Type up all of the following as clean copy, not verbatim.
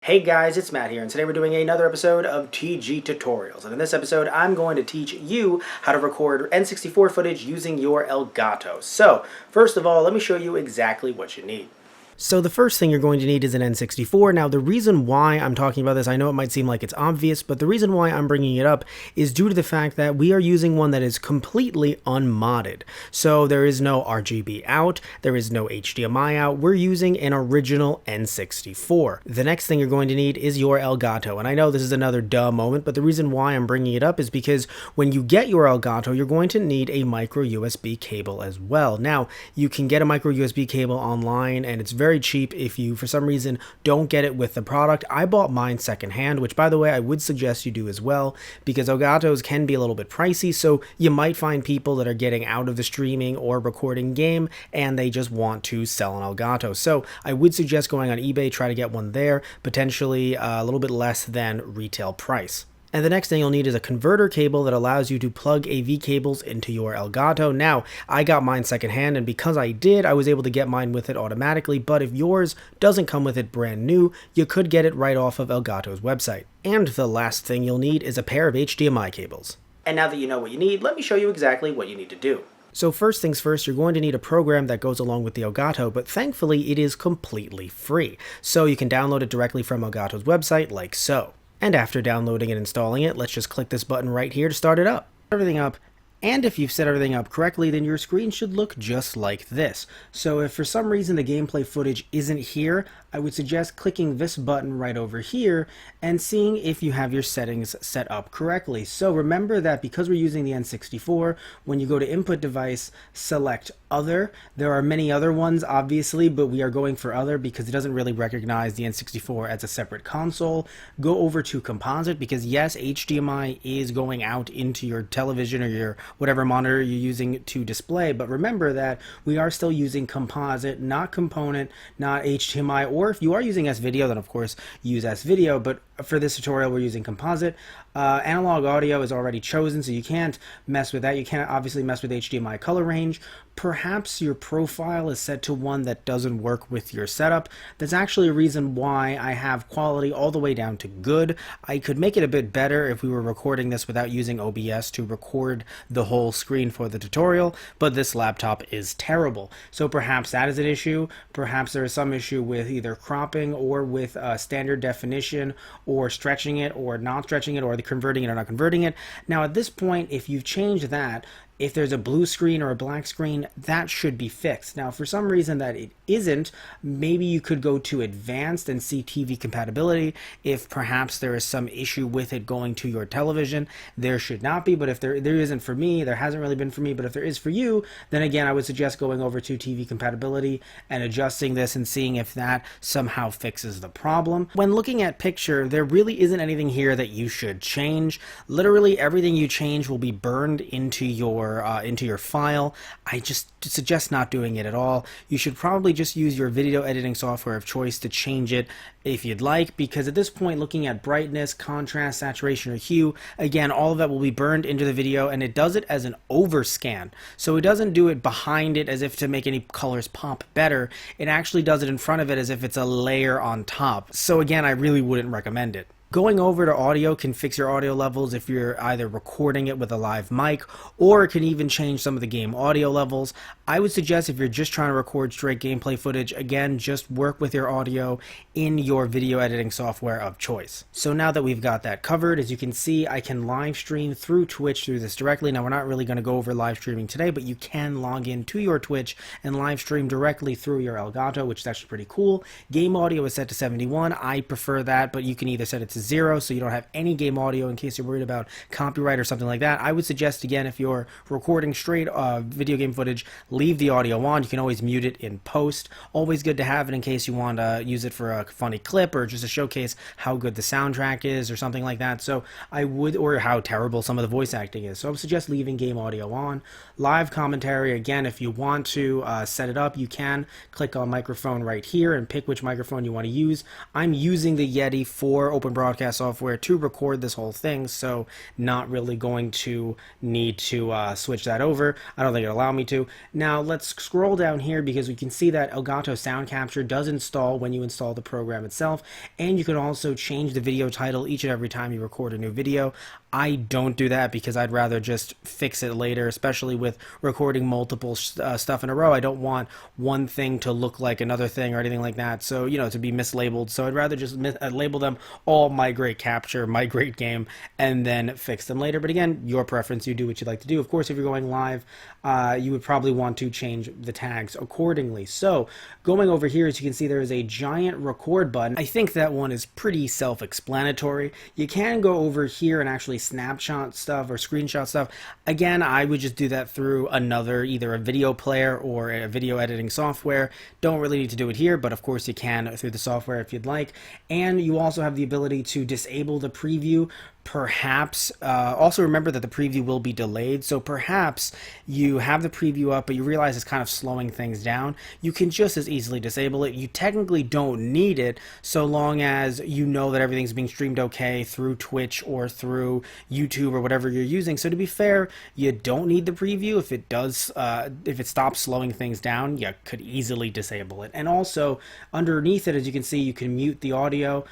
Hey guys, it's Matt here, and today we're doing another episode of TG Tutorials. And in this episode, I'm going to teach you how to record N64 footage using your Elgato. So, first of all, let me show you exactly what you need. So the first thing you're going to need is an N64. Now the reason why I'm talking about this, I know it might seem like it's obvious, but the reason why I'm bringing it up is due to the fact that we are using one that is completely unmodded. So there is no RGB out, there is no HDMI out, we're using an original N64. The next thing you're going to need is your Elgato, and I know this is another duh moment, but the reason why I'm bringing it up is because when you get your Elgato, you're going to need a micro USB cable as well. Now, you can get a micro USB cable online, and it's very cheap if you for some reason don't get it with the product. I bought mine secondhand, which by the way I would suggest you do as well, because Elgatos can be a little bit pricey, so you might find people that are getting out of the streaming or recording game and they just want to sell an Elgato. So I would suggest going on eBay, try to get one there, potentially a little bit less than retail price. And the next thing you'll need is a converter cable that allows you to plug AV cables into your Elgato. Now, I got mine secondhand, and because I did, I was able to get mine with it automatically, but if yours doesn't come with it brand new, you could get it right off of Elgato's website. And the last thing you'll need is a pair of HDMI cables. And now that you know what you need, let me show you exactly what you need to do. So first things first, you're going to need a program that goes along with the Elgato, but thankfully it is completely free. So you can download it directly from Elgato's website like so. And after downloading and installing it, let's just click this button right here to start it up. Everything up. And if you've set everything up correctly, then your screen should look just like this. So if for some reason the gameplay footage isn't here, I would suggest clicking this button right over here and seeing if you have your settings set up correctly. So remember that because we're using the N64, when you go to Input Device, select Other. There are many other ones, obviously, but we are going for Other because it doesn't really recognize the N64 as a separate console. Go over to Composite because yes, HDMI is going out into your television or your whatever monitor you're using to display, but remember that we are still using Composite, not Component, not HDMI, or if you are using S-Video, then of course use S-Video, but for this tutorial we're using Composite. Analog audio is already chosen, so you can't mess with that. You can't obviously mess with HDMI color range. Perhaps your profile is set to one that doesn't work with your setup. That's actually a reason why I have quality all the way down to good. I could make it a bit better if we were recording this without using OBS to record the whole screen for the tutorial, but this laptop is terrible. So perhaps that is an issue. Perhaps there is some issue with either cropping or with standard definition, or stretching it or not stretching it, or converting it or not converting it. Now at this point, if you've changed that, if there's a blue screen or a black screen, that should be fixed. Now, for some reason that it isn't, maybe you could go to Advanced and see TV compatibility. If perhaps there is some issue with it going to your television, there should not be, but if there isn't for me, there hasn't really been for me, but if there is for you, then again, I would suggest going over to TV compatibility and adjusting this and seeing if that somehow fixes the problem. When looking at picture, there really isn't anything here that you should change. Literally everything you change will be burned into your file. I just suggest not doing it at all. You should probably just use your video editing software of choice to change it if you'd like, because at this point, looking at brightness, contrast, saturation, or hue, again, all of that will be burned into the video, and it does it as an overscan. So it doesn't do it behind it as if to make any colors pop better. It actually does it in front of it as if it's a layer on top. So again, I really wouldn't recommend it. Going over to audio can fix your audio levels if you're either recording it with a live mic, or it can even change some of the game audio levels. I would suggest if you're just trying to record straight gameplay footage, again, just work with your audio in your video editing software of choice. So now that we've got that covered, as you can see, I can live stream through Twitch through this directly. Now, we're not really going to go over live streaming today, but you can log in to your Twitch and live stream directly through your Elgato, which is actually pretty cool. Game audio is set to 71. I prefer that, but you can either set it to 0 so you don't have any game audio in case you're worried about copyright or something like that. I would suggest, again, if you're recording straight video game footage, leave the audio on. You can always mute it in post. Always good to have it in case you want to use it for a funny clip or just to showcase how good the soundtrack is or something like that. So I would, or how terrible some of the voice acting is. So I would suggest leaving game audio on. Live commentary, again, if you want to set it up, you can click on microphone right here and pick which microphone you want to use. I'm using the Yeti for open broadcast broadcast software to record this whole thing, so not really going to need to switch that over. I don't think it'll allow me to. Now let's scroll down here because we can see that Elgato Sound Capture does install when you install the program itself, and you can also change the video title each and every time you record a new video. I don't do that because I'd rather just fix it later, especially with recording multiple stuff in a row. I don't want one thing to look like another thing or anything like that, so, you know, to be mislabeled. So I'd rather just label them all My Great Capture, My Great Game, and then fix them later. But again, your preference, you do what you'd like to do. Of course, if you're going live, you would probably want to change the tags accordingly. So going over here, as you can see, there is a giant record button. I think that one is pretty self-explanatory. You can go over here and actually snapshot stuff or screenshot stuff. Again, I would just do that through either a video player or a video editing software. Don't really need to do it here, but of course you can through the software if you'd like. And you also have the ability to disable the preview. Perhaps also remember that the preview will be delayed, so perhaps you have the preview up but you realize it's kind of slowing things down. You can just as easily disable it. You technically don't need it so long as you know that everything's being streamed okay through Twitch or through YouTube or whatever you're using. So to be fair, you don't need the preview. If it does, if it stops slowing things down, you could easily disable it. And also underneath it, as you can see, you can mute the audio.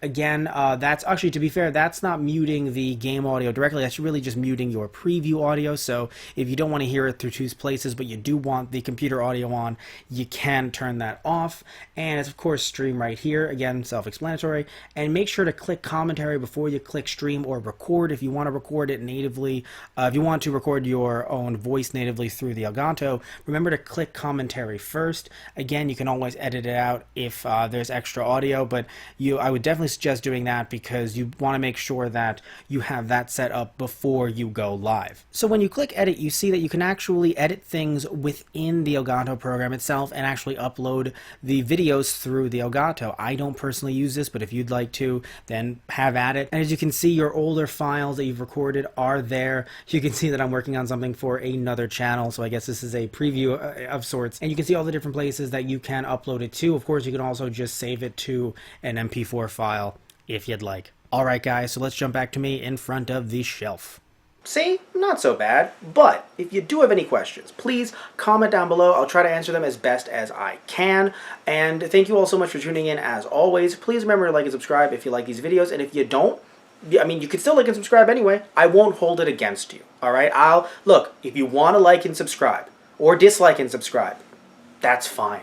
Again, that's actually, to be fair, that's not muting the game audio directly. That's really just muting your preview audio. So if you don't want to hear it through two places, but you do want the computer audio on, you can turn that off. And it's, of course, stream right here. Again, self-explanatory. And make sure to click commentary before you click stream or record if you want to record it natively. If you want to record your own voice natively through the Elgato, remember to click commentary first. Again, you can always edit it out if there's extra audio, but I would definitely suggest doing that because you want to make sure that you have that set up before you go live. So when you click edit, you see that you can actually edit things within the Elgato program itself and actually upload the videos through the Elgato. I don't personally use this, but if you'd like to, then have at it. And as you can see, your older files that you've recorded are there. You can see that I'm working on something for another channel, so I guess this is a preview of sorts. And you can see all the different places that you can upload it to. Of course, you can also just save it to an MP4 file if you'd like. Alright guys, so let's jump back to me in front of the shelf. See? Not so bad. But if you do have any questions, please comment down below. I'll try to answer them as best as I can. And thank you all so much for tuning in as always. Please remember to like and subscribe if you like these videos. And if you don't, I mean, you can still like and subscribe anyway. I won't hold it against you. Alright? Look, if you want to like and subscribe, or dislike and subscribe, that's fine.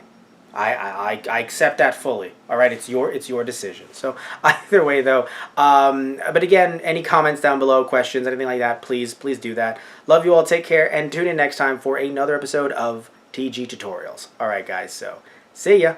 I accept that fully. All right, it's your decision. So either way, though, but again, any comments down below, questions, anything like that, please do that. Love you all. Take care, and tune in next time for another episode of TG Tutorials. All right, guys. So see ya.